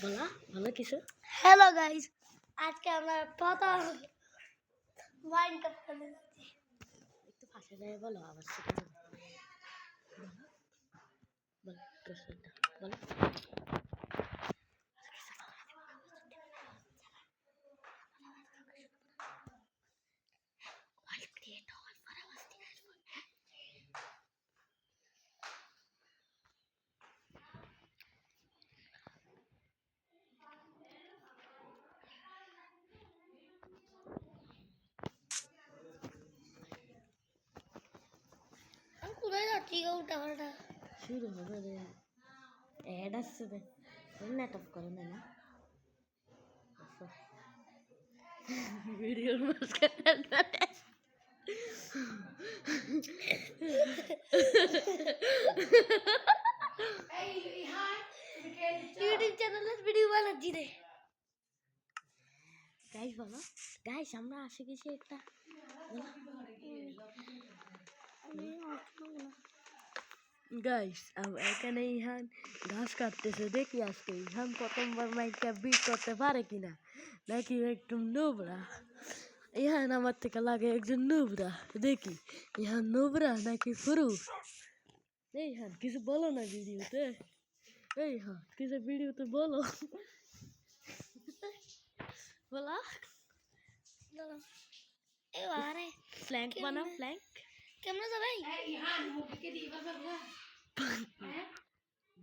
বলা ভালো কিছু। হ্যালো গাইস, আজকে আমরা প্রথম ওয়াইন কাপ খেলতে যাচ্ছি। একটু ফাঁসে যায় বলো, আবার সেটা বলো বলো প্রশ্নটা বলো। আমি কোথায় যাচ্ছি গো? উল্টা পাল্টা শুরু হবে রে, অ্যাড আসছে রে, নেট অফ করে না ভিডিওর মাঝখানে ইউটিউব চ্যানেলের ভিডিও বানাচ্ছি রে। গাইস বলো, গাইস আমরা আসে গেছি একটা গাইস এখানে ইহান ঘাস কাটতেছে, দেখি আজকে ইহান প্রথমবার মাইকটা বিট করতে পারে কিনা, নাকি একটু নোবরা। ইহান আমার থেকে লাগে একজন নোবরা, দেখি ইহান নোবরা নাকি পুরুষ। এই হান কিছু বলো না ভিডিওতে, এই হ্যাঁ কিছু ভিডিওতে বলো বলা। এবারে ফ্ল্যাঙ্ক বানাও, ফ্ল্যাঙ্ক কেমন যাবে?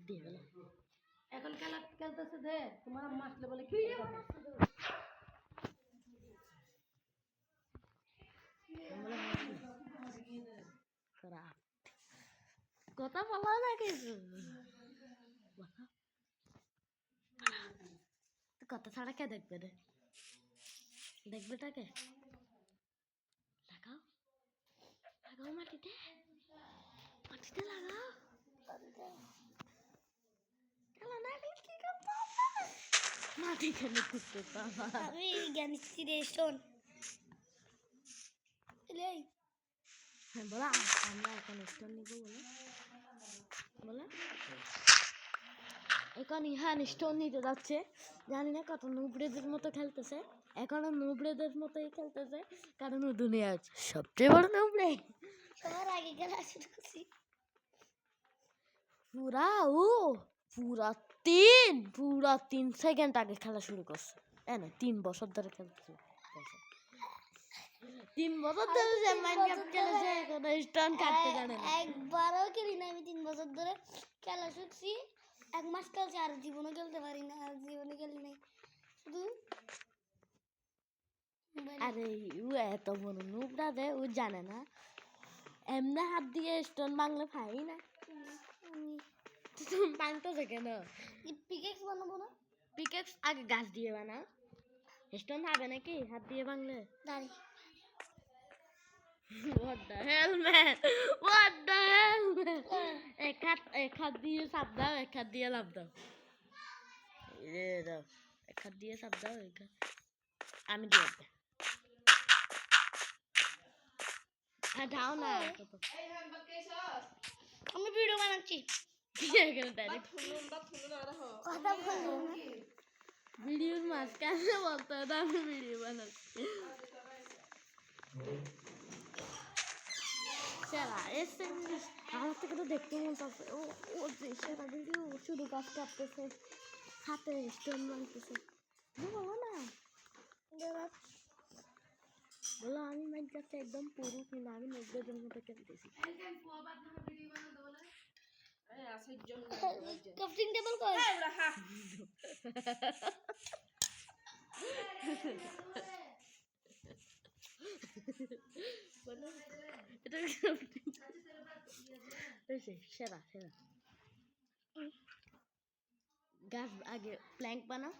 দিয়ে বলো। এখন খেলা খেলতেছে দে, তোমার আম্মা আসলে বলে কি কথা বলা না কিছু, কথা ছাড়া কে দেখবে রে, দেখবে তাকে। লাগাও লাগাও মাটিতে, মাটিতে লাগাও। মাটি কেন খুঁজতে আমি জ্ঞান স্টেশন বলা। আমরা এখন স্টোন নিব বলে বলে, এখন ইহান স্টোন নিতে যাচ্ছে। জানি না কত নুবড়েদের মতো খেলতেছে, এখনো নুবড়েদের মতোই খেলতেছে, কারণ ও দুনিয়ার সবচেয়ে বড় নুবড়ে। সবার আগে খেলা শুরু করছি। পুরা পুরা 3 সেকেন্ড আগে খেলা শুরু করছে। না 3 বছর ধরে খেলতেছে, 3 বছর ধরে যে মাইনক্রাফট খেলেছে, কোনো স্টোন কাটতে জানে না। একবারও খেলি না আমি 3 বছর ধরে খেলা শিখছি। 1 মাস খেলছি, আর জীবনে খেলতে পারি না, আর জীবনে খেলি নাই শুধু। আরে ও এত বড় নুবড়া দে, ও জানে না এমনি হাত দিয়ে স্টোন বাংলা পাই না। তুমি বাংতেছে কেন? পিকেক্স বানাবো না? পিকেক্স আগে গাছ দিয়ে বানাও, স্টোন হবে নাকি হাত দিয়ে বাংলে? দাঁড়ি What the hell man? What the hell man? এক হাত দিয়ে চাপ দাও, এক হাত দিয়ে লাভ দাও। দাও এক হাত দিয়ে চাপ দাও, আমি দিয়ে দেব। দাও না, আমি ভিডিও বানাচ্ছি। কথা বলবো না। ভিডিওর মাঝখানে বলতে হবে আমি ভিডিও বানাচ্ছি। সেরা আমার থেকে তো দেখতে মন চাচ্ছে, ও যে সেরা ভিডিও, শুধু গাছ কাটতেছে, হাতে স্টোন বানতেছে। বলো না, বলো আমি মাইনক্রাফটে একদম পুরো কিনা, আমি নব্বইদের মতো খেলতেছি। ক্রাফটিং টেবিল কই? বলো এটা সেরা সেরা গাছ আগে প্ল্যাঙ্ক বানাও।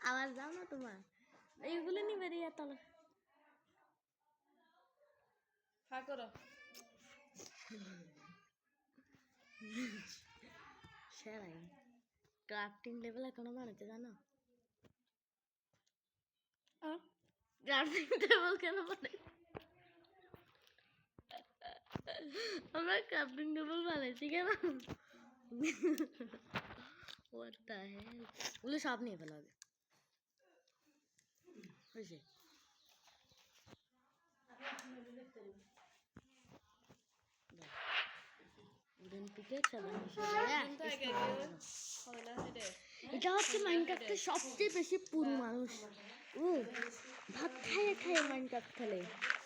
আওয়াজ দাও না তোমার, এইগুলো নিবে রে তলে। সেরাই ক্রাফটিং লেভেল এখনো বানাতে জানো? ক্রাফটিং টেবিল কেন বানাই? আমরা ক্রাফটিং টেবিল বানাইছি কেন? What the hell? ওগুলো সব নিয়ে ফেলা হবে। হয়েছে? Wooden pickaxe আর এটা হচ্ছে মাইনক্রাফটের সবচেয়ে বেশি পুরো মানুষ। ও ভাত খাইয়ে খাইয়ে মাইনক্রাফট খেলে,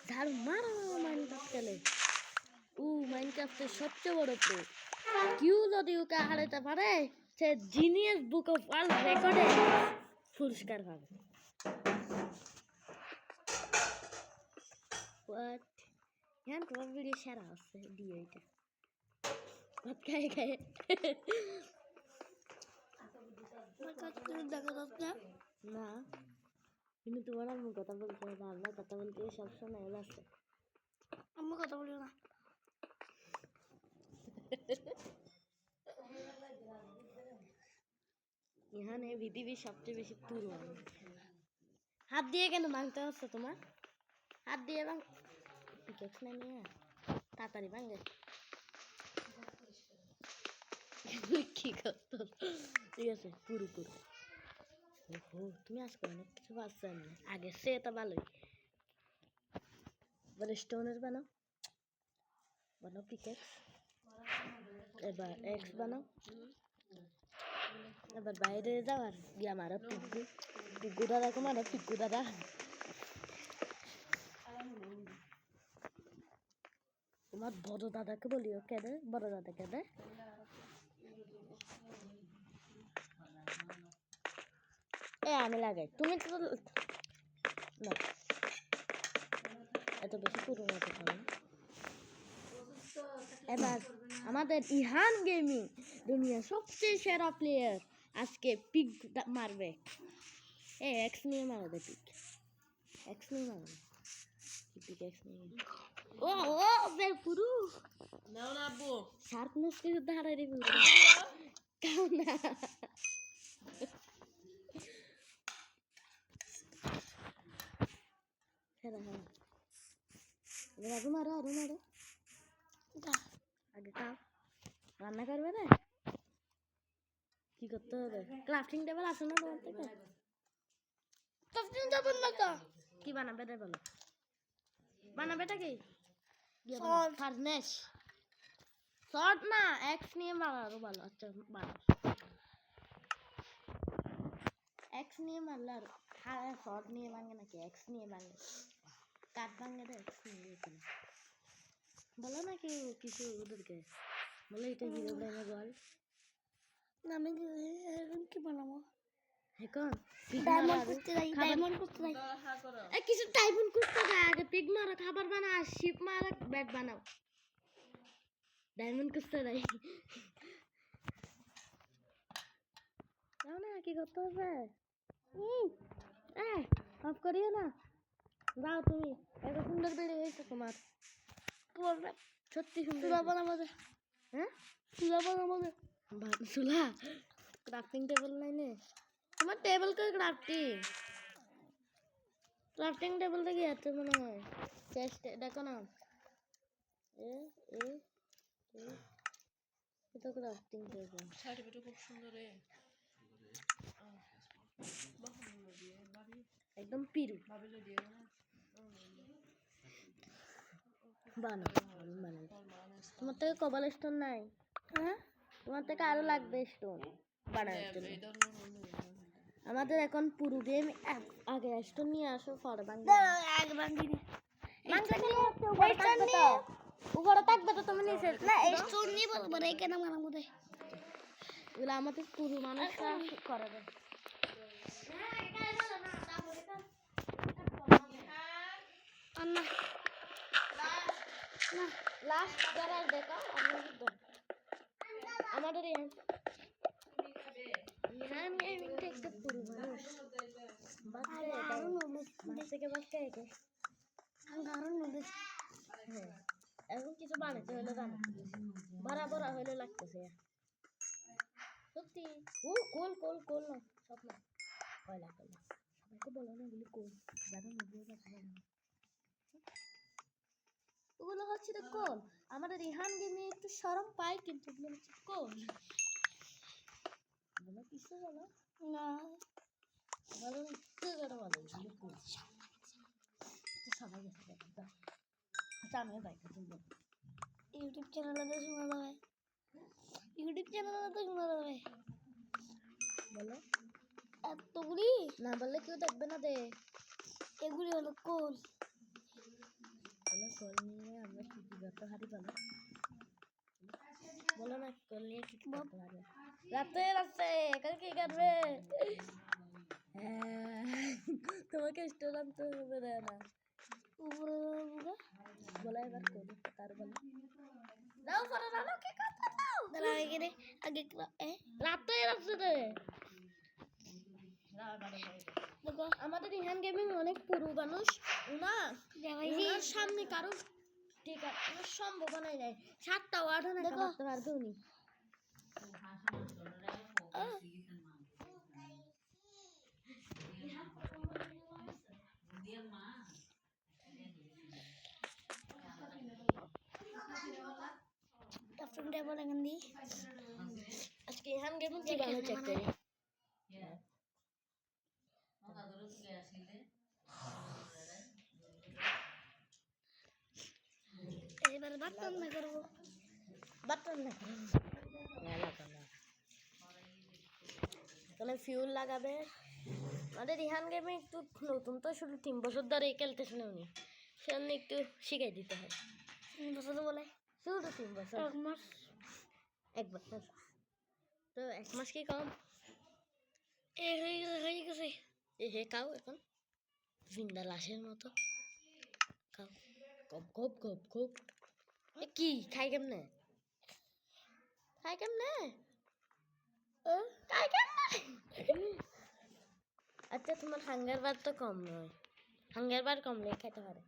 ঝাড়ু মারা মাইনক্রাফট খেলে। ও মাইনক্রাফটের সবচেয়ে বড় প্রো। কেউ যদি ওকে হারাতে পারে সে জিনিয়াস বুক অফ ওয়ার্ল্ড রেকর্ডে পুরস্কার পাবে। What? এখন তোমার ভিডিও সেরা আছে দিয়ে এটা ভাত খাইয়ে খাইয়ে। দেখা যাচ্ছে না কিন্তু তোমার আমি কথা বলতে হবে, আমরা কথা বলতে সবসময় আছে। আমি কথা বলি না। এখানে পৃথিবীর সবচেয়ে বেশি পুরো মানুষ। হাত দিয়ে কেন ভাঙতে হচ্ছে তোমার? হাত দিয়ে ভাঙ, পিকেক্স না নিয়ে তাড়াতাড়ি ভাঙে। কি করতো? ঠিক আছে পুরো পুরো। ওহো তুমি আজকে অনেক কিছু পাচ্ছ না, আগে সে তো ভালোই। এবার স্টোনের বানাও, বানাও পিকেক্স। এবার এক্স বানাও। এবার বাইরে যাওয়ার গিয়ে মারা পিকু, পিকু দাদাকে মারা, পিকু দাদা। তোমার বড় দাদাকে বলিও কেঁদে, বড় দাদা কেঁদে। এ আমি লাগাই, তুমি তো না এত বেশি পুরোনো কথা না। এবার আমাদের ইহান গেমিং দুনিয়ার সবচেয়ে সেরা প্লেয়ার আজকে পিক মারবে। এ এক্স নিয়ে মারবে, পিক এক্স নিয়ে মারবে, পিক এক্স নিয়ে। ও ও বে পুরু নাও না আব্বু, শার্পনেস কে ধারে রে পুরু কাও না। সেরা হ্যাঁ আরো মারো, আরো মারো। আগে কাও রান্না করবে না, কি করতে হবে? ক্রাফটিং টেবিল আছে না তোমার থেকে? ক্রাফটিং টেবিল না তো কি বানাবে রে বলো, বানাবেটা কি? Sword. ফার্নেস শর্ট না, এক্স নিয়ে মারো ভালো। আচ্ছা বানাও, এক্স নিয়ে মারলে আর হ্যাঁ শর্ট নিয়ে ভাঙে নাকি? এক্স নিয়ে ভাঙে, কাঠ ভাঙে রে এক্স নিয়ে। বলো না কেউ কিছু ওদেরকে, বলো এটা হিরো ব্রাইনে বল। আমি এখন কি বানাবো? এখন ডায়মন্ড করতে যাই, ডায়মন্ড করতে যাই। কিছু ডায়মন্ড করতে যাই, আগে পিগ মারো, খাবার বানাও, শিপ মারো, ব্যাট বানাও। ডায়মন্ড করতে যাই না, কি করতে হবে? অফ করিও না, যাও তুমি। এত সুন্দর বেড়ে হয়েছে তোমার, সত্যি সুন্দর। চুলা বানাবো, হ্যাঁ চুলা বানাবো। চুলা ক্রাফটিং টেবিল লাইনে তোমার টেবিল করে ক্রাফটিং, ক্রাফটিং টেবিল থেকে আছে মনে হয়। চেস্ট দেখো না, এ এ এ এটা ক্রাফটিং টেবিল। সার্টিফিকেট খুব সুন্দর রে, একদম পিরু বানাও বানাই। তোমার থেকে কপাল স্টোন নাই? হ্যাঁ তোমার থেকে আরো লাগবে স্টোন বানানোর জন্য। আমাদের এখন পুরো গেম আগে স্টোন নিয়ে আসো, পরে বাংলা এক বাঙ্গি উপরে থাকবে তো, তুমি নিচে না স্টোন নিয়ে বলবো রে কেন বানাবো রে? এগুলো আমাদের পুরো মানুষরা করে দেয়। না লাস্ট যারা দেখো আমাদের একটা পুরো মানুষ থেকে বাচ্চা একে। হ্যাঁ এখন কিছু বানাতে হলে জানো, ভরা ভরা হলে লাগতেছে সত্যি। ও কোল কোল কোল না, সব না কয়লা কয়লা। সবাইকে বলো না এগুলি কোল, যারা নদী ওগুলো হচ্ছে তো কোল। আমাদের রিহান গেমে একটু শরম পায় কিন্তু কোন বলো কিছু বলো না বলো একটু করে বলো কোন সবাই গেছে আচ্ছা আমি বাইকে শুনবো ইউটিউব চ্যানেলে তো শোনা যাবে ইউটিউব চ্যানেলে তো শোনা যাবে বলো এতগুলি না বললে কেউ দেখবে না দে এগুলি হলো কোল বলো কল নিয়ে আমরা কি কি করতে পারি বলো বলো না কল নিয়ে কি কি করতে পারি রাতে রাতে এখানে কি করবে তোমাকে স্টোরাম তো হবে না উপরে বুড়া বলো এবার কল তার বলো দাও পরে দাও কি করতে দাও দাঁড়া এখানে আগে রাতে রাতে রে দেখো আমাদের রিহান গেমিং অনেক পুরো মানুষ না দেখাইছি ওনার সামনে কারো ঠিক আছে সম্ভব নাই যায় 7টা ওয়ার্ড না দেখো। করতে পারবে উনি ক্যাপ্টেন টেবল এখান দিয়ে আজকে রিহান গেমিং কি বানানো চেক করি এবার বাটন না করবো বাটন না তাহলে ফিউল লাগাবে আমাদের রিহান গেমে একটু নতুন তো শুধু 3 বছর ধরে খেলতেছে না উনি সেজন্য একটু শিখাই দিতে হয় বসে তো বলে শুধু 3 বছর 1 মাস 1 বছর তো 1 মাস কি কম এ হয়ে গেছে এ হে খাও এখন জিন্দা লাশের মতো খাও গপ গপ গপ গপ এ কি খাই কেমনে খাই কেমনে খাই কেমনে আচ্ছা তোমার হাঙ্গার বার তো কম নয় হাঙ্গার বার কমলে খেতে পারে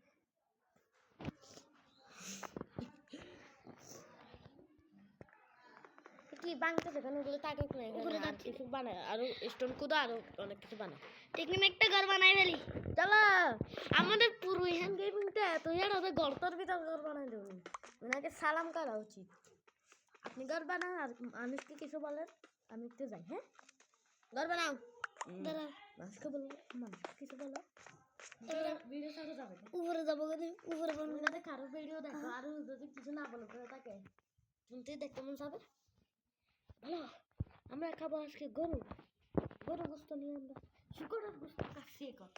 কি বাংলা যেখানে ওগুলো তাকে উপরে আর কিছু বানায় আরো স্টোন কুদা আরো অনেক কিছু বানায় টেকনিক একটা ঘর বানাই ফেলি চলো আমাদের পুরো হ্যান্ড গেমিংটা এত ইয়ার ওদের গর্তর ভিতর ঘর বানাই দেবেন ওনাকে সালাম করা উচিত আপনি ঘর বানান আর মানুষকে কিছু বলেন আমি একটু যাই হ্যাঁ ঘর বানাও দাঁড়া মানুষকে বলো মানুষকে কিছু বলো ভিডিও সাথে যাবে উপরে যাবো কেন উপরে বানাবো আপনাদের কারো ভিডিও দেখো আর যদি কিছু না বলো তাকে শুনতে দেখতে মন যাবে ভালো আমরা খাবো আজকে গরু গরু গোস্ত নিয়ে আমরা শুকরের গোস্ত কাটছি এখন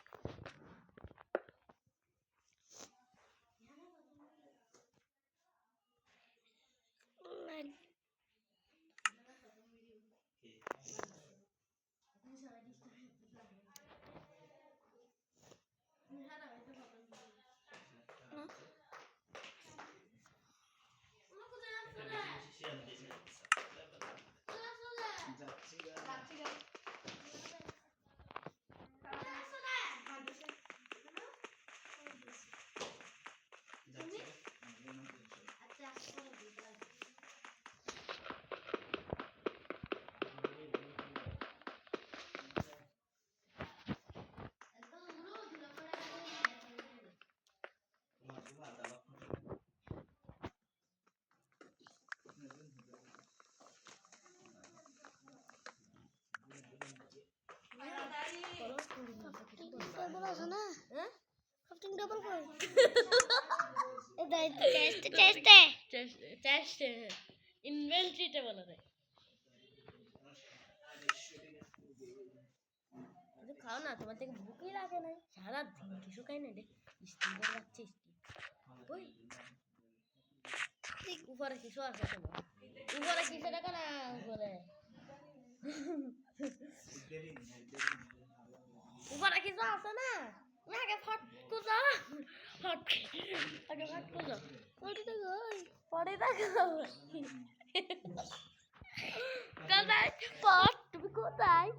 টেবল আছে না হ্যাঁ ক্যাপ্টেন টেবল কই এটা টেস্ট ইনভেন্টরিটা বলা যায় খাও না তোমার থেকে ভুকই লাগে না সারা দিন কিছু খাই না রে স্টিমের বাচ্চা ওই উপরে কিছু আছে তোমার উপরে কিছু দেখা না উপরে উপরে কিছু আছে না আগে ফট কুজা ফট আগে ফট কুজা পরে দেখো কোথায় পট তুমি কোথায়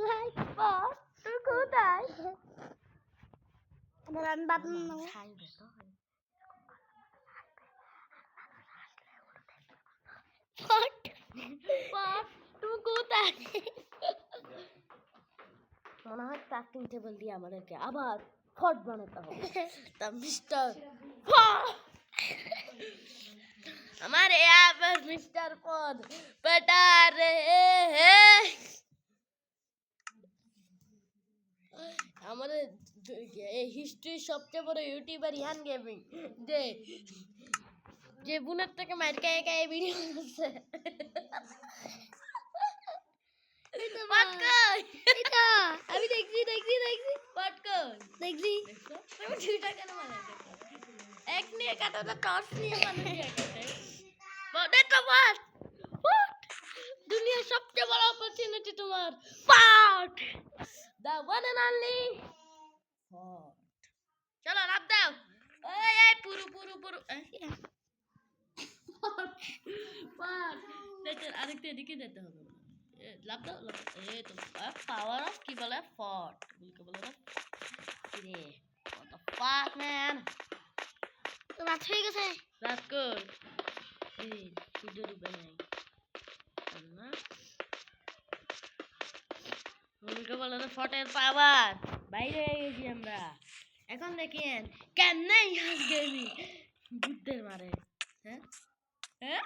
লাইক পট তুমি কোথায় আমার রান বাটন নাও খাইবে তো ফট পট তুমি কোথায় মনে হয় ক্রাফটিং টেবিল দিয়ে আমাদেরকে আবার ফট বানাতে হবে তা মিস্টার हमारे यहाँ पर मिस्टर पद पटा रहे हैं আমাদের হিস্ট্রির সবচেয়ে বড় ইউটিউবার ইয়ান গেমিং যে যে বুনের থেকে মার খায় খায় ভিডিও করছে এটা পাটকই এটা আমি দেখছি পাটকই দেখছি তুমি দুইটা কেন মারলে এক নিয়ে কাটো না টস নিয়ে মানুষ দিয়ে কাটে বড় তো বাট দুনিয়ার সবচেয়ে বড় অপরচুনিটি তোমার পাট দা ওয়ান এন্ড অনলি পাট চলো লাভ দাও এই এই পুরু পাট দেখো আরেকটা এদিকে যেতে হবে লাভ দাও এই তো পাওয়ার অফ কি বলে ফট বলকে বলে না রে what the fuck man তো রাত হয়ে গেছে রাত কর এই ভিডিও ঢুকে নাই না বলকে বলে না ফটের পাওয়ার বাইরে হয়ে গেছি আমরা এখন দেখেন কেমনে হাস গেমি বুদ্ধের মারে হ্যাঁ হ্যাঁ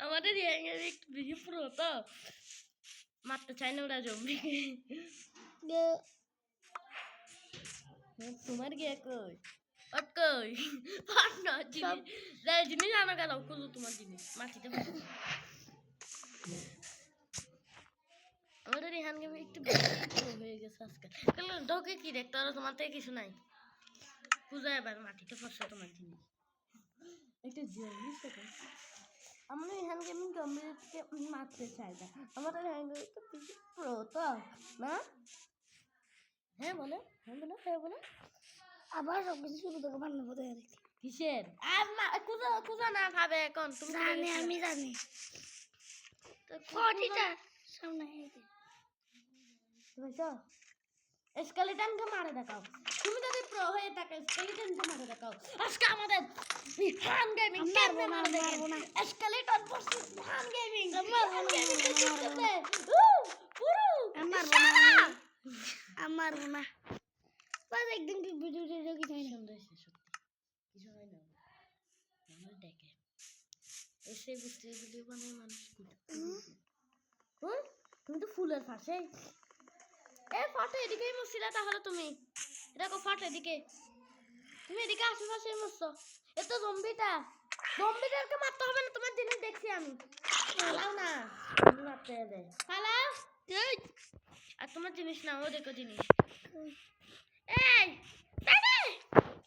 আমাদের একটু বেশি পুরো তো মারতে চাই না ওরা জম্বি তোমার গিয়ে কই অটকই পার্টনার জিনিস জিনিস আনো গেল কুলু তোমার জিনিস মাটিতে আমাদের এখান গেমে একটু হয়ে গেছে আজকে তাহলে ঢোকে কি দেখতে পারো তোমার থেকে কিছু নাই পূজা এবার মাটিতে ফসা তোমার জিনিস একটা জিনিস আমরা এখান গেমিং জম্বিকে মারতে চাই না আমাদের এখান গেমে একটু প্রো তো না হ্যাঁ বলে আবার সব কিছু শুরু থেকে বান্না পড়ে দেখছি কিসের আর কুজা না ভাবে এখন তুমি জানি আমি জানি তো ফটিটা সামনে বুঝছো স্কেলেটনকে মারে দেখাও তুমি যদি প্রো হয়ে থাকো স্কেলেটনকে মারে দেখাও আজকে আমাদের হান গেমিং কেমনে মারে দেখো না স্কেলেটন ভার্সেস হান গেমিং পুরো আমার না বাস একদিন ভিডিও কি চাই সুন্দর সত্যি কিছু হয় না আমার দেখে এসে বুঝতে ভিডিও বানায় মানুষ তুমি তো ফুলের পাশে এই ফটো এদিকেই মুছিলা তাহলে তুমি দেখো ফটো এদিকে তুমি এদিকে আশেপাশে মুছছো এ তো জম্বিটাকে মারতে হবে না তোমার জিনিস দেখছি আমি পালাও না তুমি মারতে হবে পালাও আর তোমার জিনিস না ও দেখো জিনিস এই দাদা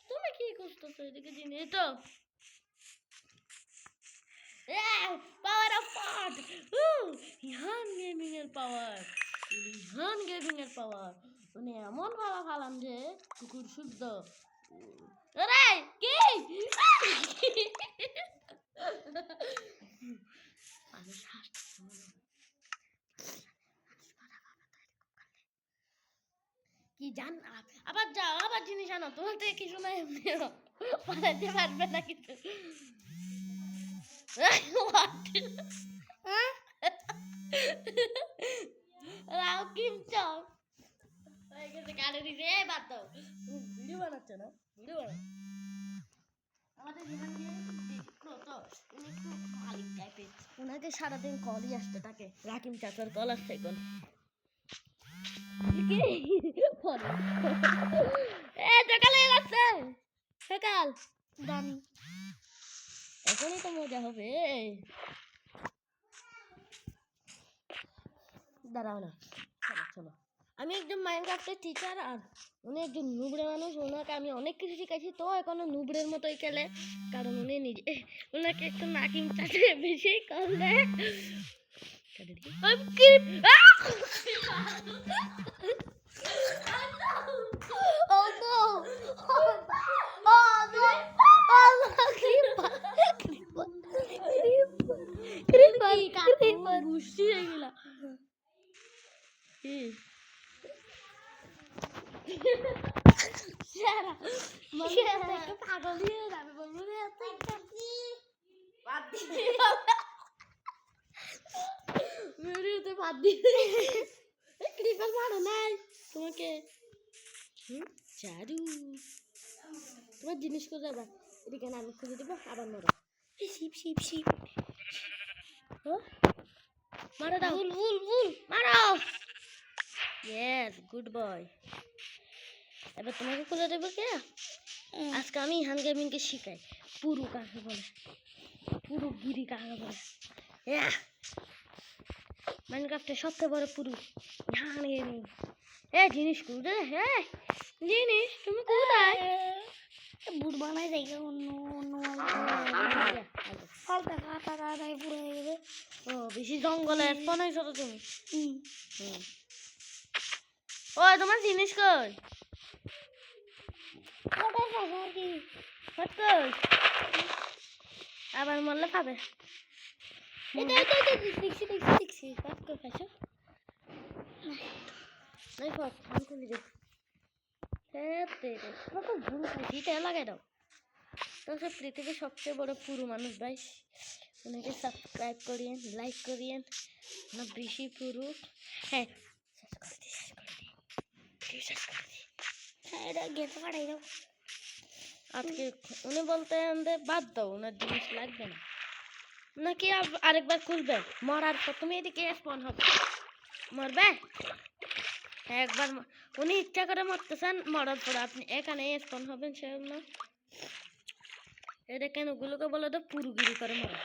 তুমি কি করতেছো এদিকে জিনিস তো পাওয়ার অফ পাট ইহান গেমিং এর পাওয়ার মানে এমন ভালো খালাম যে কুকুর শুদ্ধ আরে কি কি জান আবার যাও আবার জিনিস আনো তোমার থেকে কিছু নাই এমনিও পালাতে পারবে না কিছু রাও কিম চক হয়ে গেছে কানে দিছে এই বাদ দাও ভিডিও বানাচ্ছ না ভিডিও বানাও আমাদের যেখান দিয়ে দেখো তো উনি একটু মালিক টাইপের ওনাকে সারাদিন কলই আসতে থাকে রাকিম চাচার কল আসছে এখন সকালে লাগছে সকাল জানি এখনই তো মজা হবে দাঁড়াও না চলো আমি একজন মাইনক্রাফটের টিচার আর উনি একজন নুবড়ে মানুষ ওনাকে আমি অনেক কিছু শিখাইছি তো এখনো নুবড়ের মতোই খেলে কারণ উনি নিজে ওনাকে একটু নাকিম চাচে বেশি কল দেয় Oh no! Oh no! Oh no! Creeper! গুষ্টি হয়ে গেলা পাগল দিয়ে যাবে বলবো মেরে বাদ দিয়ে ক্রিপার মারো নাই তোমাকে জাদু তোমার জিনিস কোথায় যাবা এদিকে না আমি খুঁজে দেবো আবার মারো শিপ শিপ শিপ মারো দাও ভুল ভুল ভুল মারো ইয়েস গুড বয় এবার তোমাকে খুলে দেবো কে আজকে আমি ইহান গেমিংকে শিখাই পুরু কাকে বলে পুরু গিরি কাকে বলে মাইনক্রাফটের সবচেয়ে বড় পুরু ইহান গেমিং জিনিস কোথায় জিনিস তুমি কোথায় বুট বানাই যাই অন্য অন্য ফালতা কাটা কাটায় পুরো হয়ে যাবে ও বেশি জঙ্গলে বানাইছো তো তুমি ও তোমার জিনিস কই কাটাই ফাঁসা আর কি হট কই আবার মরলে পাবে এটা এটা এটা দেখছি দেখছি দেখছি হট কই খাইছো নাই ফট আমি খুলি দেখ তেরে কত ভুল খাইছি এটা লাগাই দাও তো সে পৃথিবীর সবচেয়ে বড় পুরু মানুষ ভাই উনাকে সাবস্ক্রাইব করিয়েন লাইক করিয়েন না বেশি পুরু হ্যাঁ শেষ করে দিই হ্যাঁ এটা গেছে কাটাই দাও আজকে উনি বলতে বাদ দাও ওনার জিনিস লাগবে না নাকি আরেকবার খুঁজবেন মরার পর তুমি এদিকে স্পন হবে মরবে একবার উনি ইচ্ছা করে মরতেছেন মরার পর আপনি এখানে স্পন হবেন সেজন্য এটা কেন ওগুলোকে বলে তো পুরুগিরি করে মরা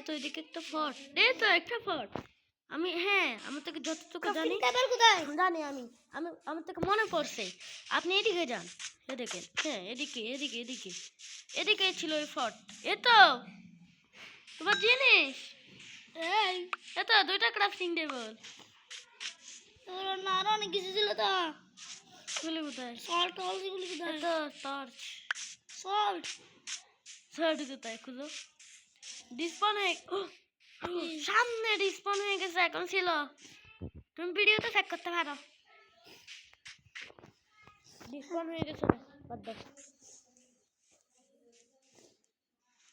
তো এদিকে একটা ফট তো একটা ফট আমি আমার থেকে যতটুকু জানি কাবার কোথায় জানি আমি আমার থেকে মনে পড়ছে আপনি এদিকে যান এদিকে এদিকে এদিকে এদিকে এদিকে ছিল ওই ফট এ তো তোমার জিনিস এই এ তো দুইটা ক্রাফটিং টেবিল তোর না আরো অনেক কিছু ছিল তো গুলি কোথায় সল্ট টল এগুলো কোথায় তো টর্চ সল্ট সল্ট কোথায় খুঁজো ডিসপন হয়ে সামনে ডিসপন হয়ে গেছে এখন ছিল তুমি ভিডিওতে চেক করতে পারো ডিসপন হয়ে গেছে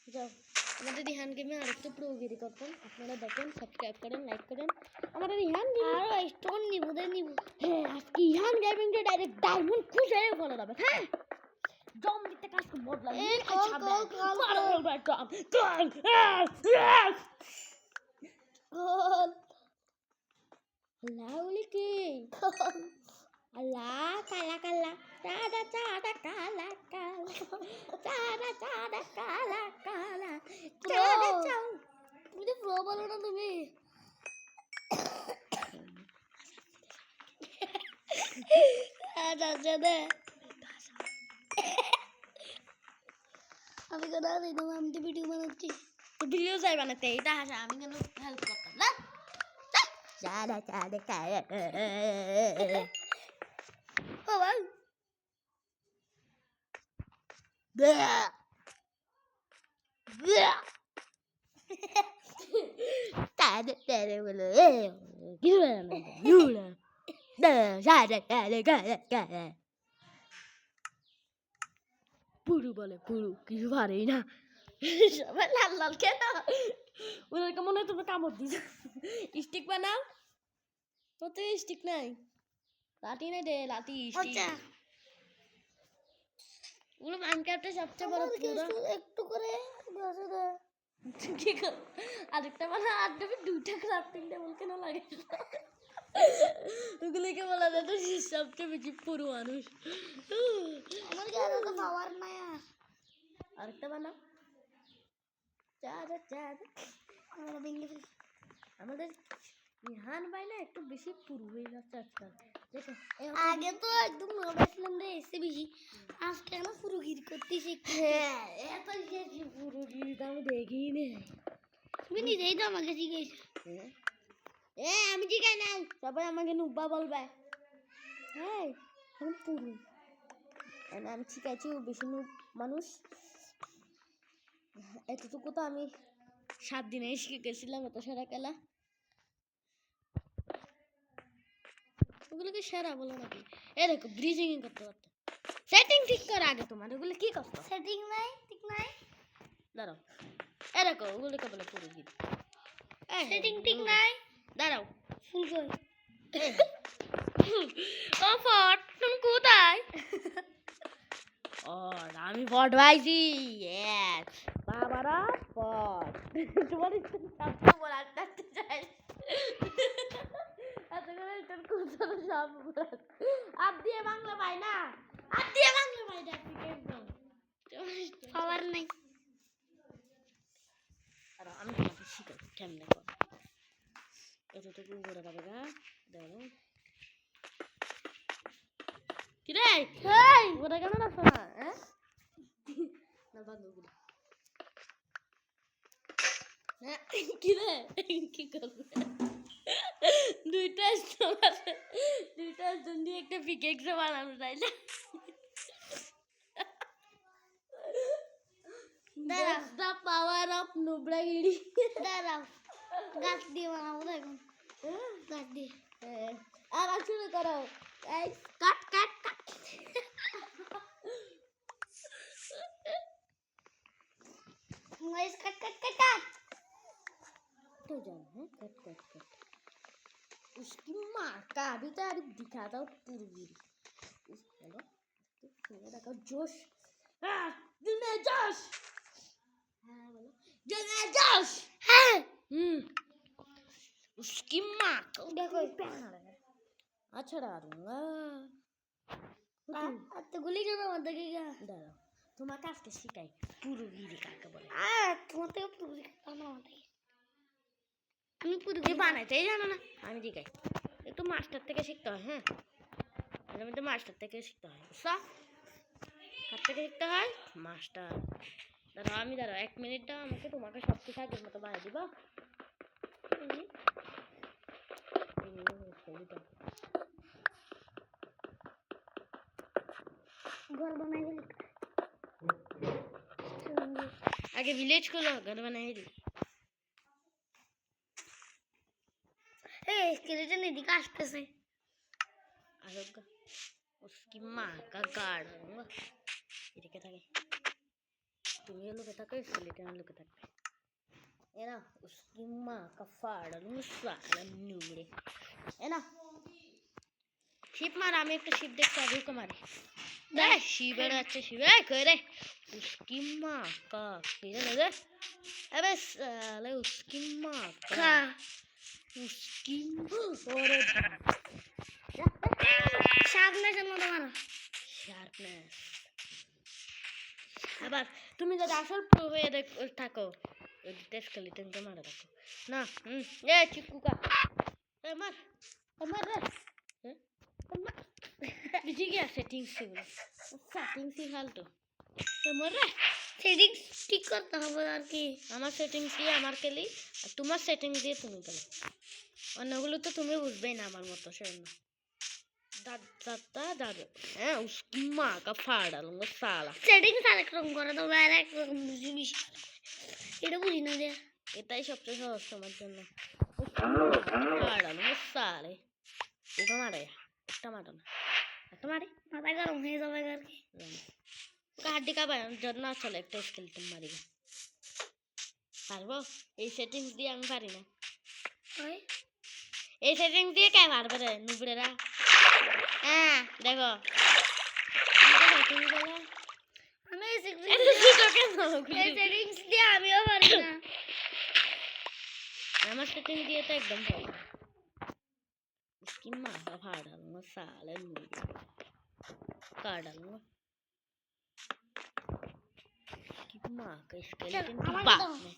যাও আমাদের রিহান গেমে আরেকটু প্রোগিরি করতেন আপনারা দেখেন সাবস্ক্রাইব করেন লাইক করেন আমাদের রিহান আরো স্টোন নিব হ্যাঁ আজকে রিহান গেমিংটা ডাইরেক্ট ডায়মন্ড খুঁজে বলে যাবে হ্যাঁ জম্বিতে কাজ করে বদলা এই গোল লাউলি কি আল্লাহ কালা কালা চাদা চাদা কালা কালা চাদা চাদা কালা কালা চাদা চাও তুমি তো প্রো বলো না তুমি আচ্ছা দে আমি কেন আমি তো ভিডিও বানাচ্ছি তো ভিডিও যাই বানাতে এটা হাসা আমি কেন হেল্প করতাম না চাদা চাদা কালা ও ভাই Tade tade bolo gila gila sada tade kala kala পুরু বলে পুরু কিছু পারেই না সবাই লাল লাল কেন ওদেরকে মনে হয় তুমি কামড় দিছ স্টিক বানাও কত স্টিক নাই লাঠি নাই দে লাঠি স্টিক আচ্ছা ওগুলো মাইনক্রাফটের সবচেয়ে বড় পুরো একটু করে বসে দে কি কর আরেকটা মানে আর দেবে দুইটা ক্রাফটিং টেবিল কেন লাগে ওগুলোকে বলা যায় তো সবচেয়ে বেশি পুরো মানুষ আমার কি আর তো পাওয়ার নাই আর আরেকটা বানাও চাদা চাদা আমরা ভেঙে ফেলি আমাদের রিহান ভাই না একটু বেশি পুরো হয়ে যাচ্ছে আজকাল দেখো আগে তো একদম রবেছিলাম রে এসে বেশি আজকে না পুরো গির করতেছি হ্যাঁ এত যে পুরো জিনিস আমি দেখিনি নেই তুমি নিজেই তো আমাকে শিখাইছো আমি শিখাই নাই সবাই আমাকে নুব্বা বলবে হ্যাঁ আমি পুরো আমি শিখাইছি বেশি মানুষ এতটুকু তো আমি 7 দিনে শিখে গেছিলাম এত সারা খেলা ওগুলোকে সেরা বলো নাকি? এরকম ব্রিজিং করতে পারতো। সেটিং ঠিক করে আগে তোমার ওগুলো কি করতো? সেটিং নাই, ঠিক নাই। দাঁড়াও, এরকম ওগুলোকে বলে পুরো গিট। সেটিং ঠিক নাই। দাঁড়াও, ফুল কই? ও ফট তুমি কোথায়? ও আমি ফট পাইছি, ইয়েস বাবারা ফট। তোমার সব বলার থাকতে চাই, আর দিয়ে বাংলা পাই না, আর দিয়ে বাংলা পাই না। পাওয়ার নাই। আর আমি তোমাকে শিখাই কেমনে কর। এতটুকু করে পাবে গা, দেখো কি রে ওটা কেন রাখছো না? হ্যাঁ না বান্ধব কি রে কি করবে? দুইটা জন্য একটা পিকেক্সে বানানো যায় না? দাঁড়াও, দ্য পাওয়ার অফ নুব্রাগিরি। দাঁড়াও, গাছ দিয়ে বানাবো দেখুন, গাছ দিয়ে। আর শুরু করো, এই cut cut cut. Guys cut cut cut cut तो जान है कट कट कट। उसकी माँ का अभी तारीफ दिखाता हूँ पूरी। हेलो तुम्हें देखो जोश, जिन्हें जोश, हाँ बोलो जिन्हें जोश है। उसकी माँ को देखो अच्छा डालूंगा। तो गुली क्यों मत देखेगा? दादा তোমাকে আজকে শিখাই পুরোগিরি কাকে বলে। তোমার থেকে পুরোগিরি আমি পুরোগিরি বানাইতেই জানো না, আমি শিখাই। একটু মাস্টার থেকে শিখতে হয়। হ্যাঁ আমি তো মাস্টার থেকে শিখতে হয়, হাত থেকে শিখতে হয় মাস্টার। দাঁড়াও আমি দাঁড়াও 1 মিনিট দাও আমাকে, তোমাকে সব কিছু আগের মতো বানিয়ে দিবা। घर बनाए आगे विलेज को लो, घर बनाए दी। ए स्केलेटन एदिকে আসতেছে। आरोगा उसकी माँ का गार्ड होगा। এদিকে থাকে, তুমিও লুকে থাকো, স্কেলেটন লুকে থাকবে। है ना उसकी माँ का फाड़ साला नुबड़े, है ना। শিপ মার, আমি একটা শিপ দেখতে আগে ওকে মারি। দেখ শিবের আছে, শিবে করে उसकी माँ का किधर लगे? अबे साले उसकी माँ का उसकी और শার্পনেসের মতো মারো। শার্পনেস। আবার তুমি যদি আসল প্রো হয়ে থাকো ওই স্কেলেটনকে মারা রাখো না। এ চিকুকা এ মার মার রে। বুঝি গিয়া সেটিংস সেগুলো, সেটিংস ই ফালতু। তোমার রে সেটিংস ঠিক করতে হবে আর কি। আমার সেটিংস দিয়ে আমার খেলি, আর তোমার সেটিংস দিয়ে তুমি খেলো। অন্যগুলো তো তুমি বুঝবেই না আমার মতো, সেজন্য দাদা হ্যাঁ उसकी माँ का फाड़ डालूंगा साला। সেটিংস আরেক রকম করে দাও, আর এক রকম বুঝি বেশি এটা বুঝি না যে এটাই সবচেয়ে সহজ তোমার জন্য। ফাड़ डालूंगा साले। ওটা মারে, একটা মারো না, একটা মারি মাথা গরম হয়ে যাবে আর কি। হাড্ডি কাবা জন্য চলে একটা স্কেলেটন মারিব পারবো? এই সেটিংস দিয়ে আমি পারি না। এই সেটিংস দিয়ে কে মারবে রে নুবড়েরা? হ্যাঁ দেখো আমি এই সেটিংস দিয়ে আমিও পারি না। আমার সেটিংস দিয়ে তো একদম পারি না। उसकी माँ का फाड़ डालूंगा साले नुबड़े, काट डालूंगा उसकी माँ का स्केलेटन की बात में।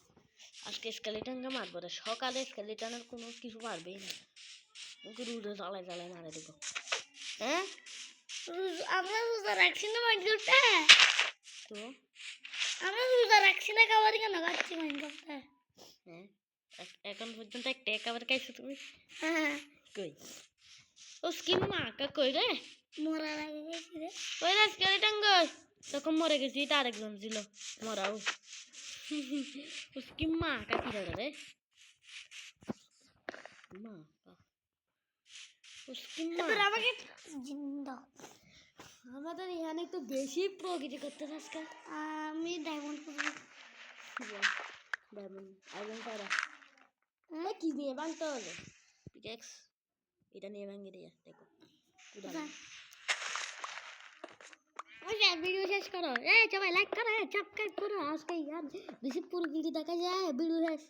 আজকে স্কেলেটনকে মারবো রে, সকালে স্কেলেটনের কোনো কিছু পারবেই না, ওকে রুদে জ্বালায় জ্বালায় মারে দেবো। হ্যাঁ আমরা রোজা রাখছি না মাইনক্রাফটে, তো আমরা রোজা রাখছি না, খাবার কেন খাচ্ছি মাইনক্রাফটে? হ্যাঁ এখন পর্যন্ত একটা খাবার খাইছো তুমি? হ্যাঁ কই उसकी माँ का কই রে? মরার আগে গেছি রে। ওই রে স্কেলেটন কই? তখন মরে গেছি, এটা আরেকজন ছিল মরাও। उसकी माँ का কি রে? माँ का এবার আমাকে জিন্দা আমাদের এখানে একটু বেশি প্রকৃতি করতে আজকাল। আমি ডায়মন্ড করবো। ডায়মন্ড আইরন করা কি নিয়ে ভাঙতে হবে? পিকেক্স এটা নিয়ে ভাঙিয়ে দিয়ে দেখো ওই যে ভিডিও শেষ করো, সবাই লাইক করো, সাবস্ক্রাইব করো। আজকে ইয়ার বেশি প্রকৃতি দেখা যায়। ভিডিও শেষ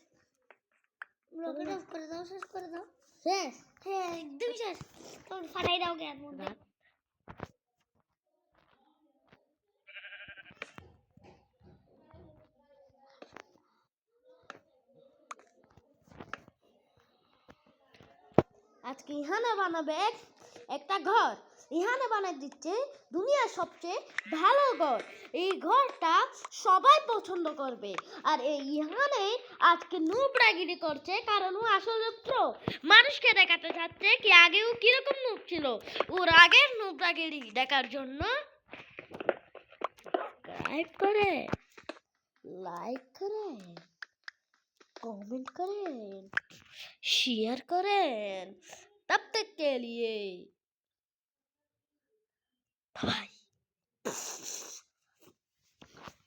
ব্লগটা অফ করে দাও, শেষ করে দাও। শেষ? হ্যাঁ একদম শেষ। তোর ফাটাই দাও গ্যাস মধ্যে। আজকে ইহানা বানাবে একটা ঘর। ইহানা বানাই দিচ্ছে দুনিয়ার সবচেয়ে ভালো ঘর। এই ঘরটা সবাই পছন্দ করবে। আর এই ইহানে আজকে নুবরাগিরি করছে, কারণ ও আসলে প্রো। মানুষকে দেখাতে চাচ্ছে কি আগেও কিরকম নুব ছিল। ওর আগের নুবরাগিরি দেখার জন্য সাবস্ক্রাইব করে, লাইক করে, कमेंट करें, शेयर करें। तब तक के लिए बाय।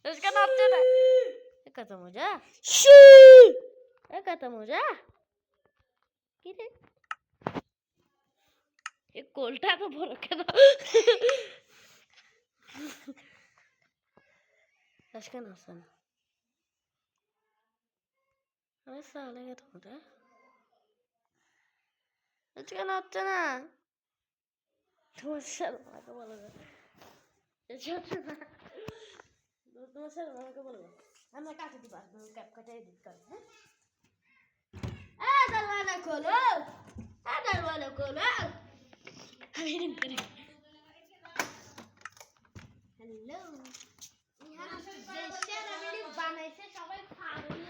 इसका नाम क्या है? खत्म हो जा। खत्म हो जा। किधर? ये कोल्टा तो बोल के ना। इसका नाम सुन। अरे साले का तो होता है। इसका नाम होता ना। तुम्हारे शर्मा का बोलोगे। ये छोटा ना। तुम्हारे शर्मा का बोलोगे। हम ना काटे दी बात, मैं कैप कटे एडिट कर हैं। दरवाजा खोलो। दरवाजा खोलो। हम एडिट करें। हेलो। यहाँ जैसे रवि बनाए से सबाई खाने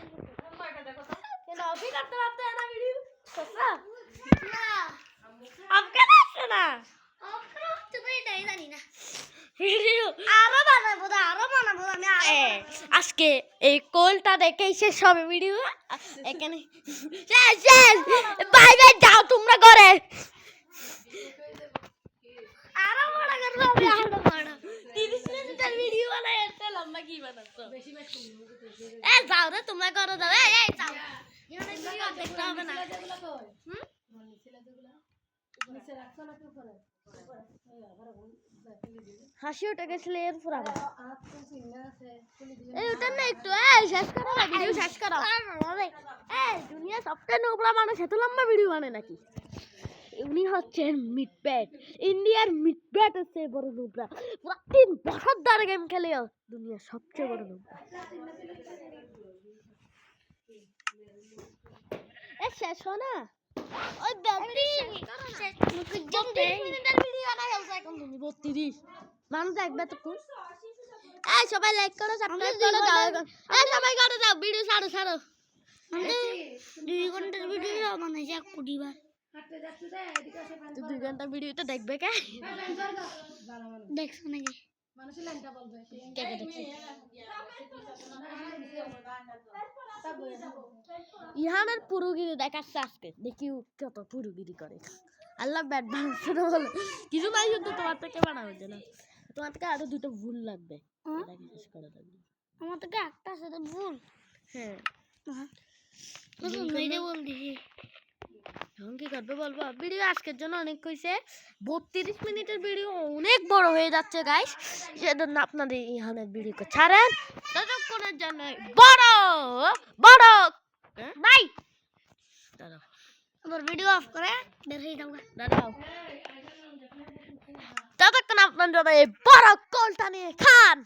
अभी करते रहते हैं ना वीडियो। ससा अब क्या करते ना তুমি নাই জানি না। ভিডিও আরো বানাবো আমি আজকে এই কোলটা দেখে শেষ হবে ভিডিও। এখানে শেষ শেষ। বাই বাই, যাও তোমরা করে। আরো বড় করবো আমি, আরো বড় 30 মিনিটের ভিডিও বানাই এত লম্বা কি বানাচ্ছো? যাও রে তোমরা করো, যাও। এই যাও, এখানে ভিডিও দেখতে হবে না। হাসি উঠে গেছিল এরপর আবার এই ওটা না একটু শেষ করো না, ভিডিও শেষ করো। দুনিয়া সবচেয়ে নোংরা মানুষ এত লম্বা ভিডিও বানায় নাকি? উনি হচ্ছেন মিটব্যাট, ইন্ডিয়ার মিটব্যাট হচ্ছে বড় নোংরা। পুরো 3 বছর ধরে গেম খেলে দুনিয়ার সবচেয়ে বড় নোংরা। শেষ হয় না ওই 32 মিনিটের ভিডিও বানাই আছে এখন তুমি 32 মানুষ দেখবে তো কোন। এই সবাই লাইক করো, সাবস্ক্রাইব করো, দাও। এই সবাই করে দাও, ভিডিও ছাড়ো ছাড়ো। 2 ঘন্টার ভিডিও বানাইছে 20 বার। তো 2 ঘন্টা ভিডিওটা দেখবে কে? দেখছো নাকি? কে কে দেখছে? ইহানের পুরুগিরি দেখাচ্ছে আজকে, দেখি ও কত পুরুগিরি করে। আল্লাহ ব্যাট বানাচ্ছে না বলে কিছু নাই, কিন্তু তোমার থেকে বানাবে না। তোমার থেকে আরো 2টা ভুল লাগবে, এটাকে শেষ করা লাগবে। আমার থেকে একটা সাথে ভুল। হ্যাঁ নইলে বল দিছি। এখন কি করবে বলবো? ভিডিও আজকের জন্য অনেক হয়েছে। 32 মিনিটের ভিডিও অনেক বড় হয়ে যাচ্ছে গাইস, সেজন্য আপনাদের ইহানের ভিডিওকে ছাড়েন। ততক্ষণের জন্য বড় বড় বাই। দাঁড়াও, আবার ভিডিও অফ করে বের হয়ে যাও। দাঁড়াও। ততক্ষণ আপনার জন্য এই বড় কোলটা নিয়ে খান।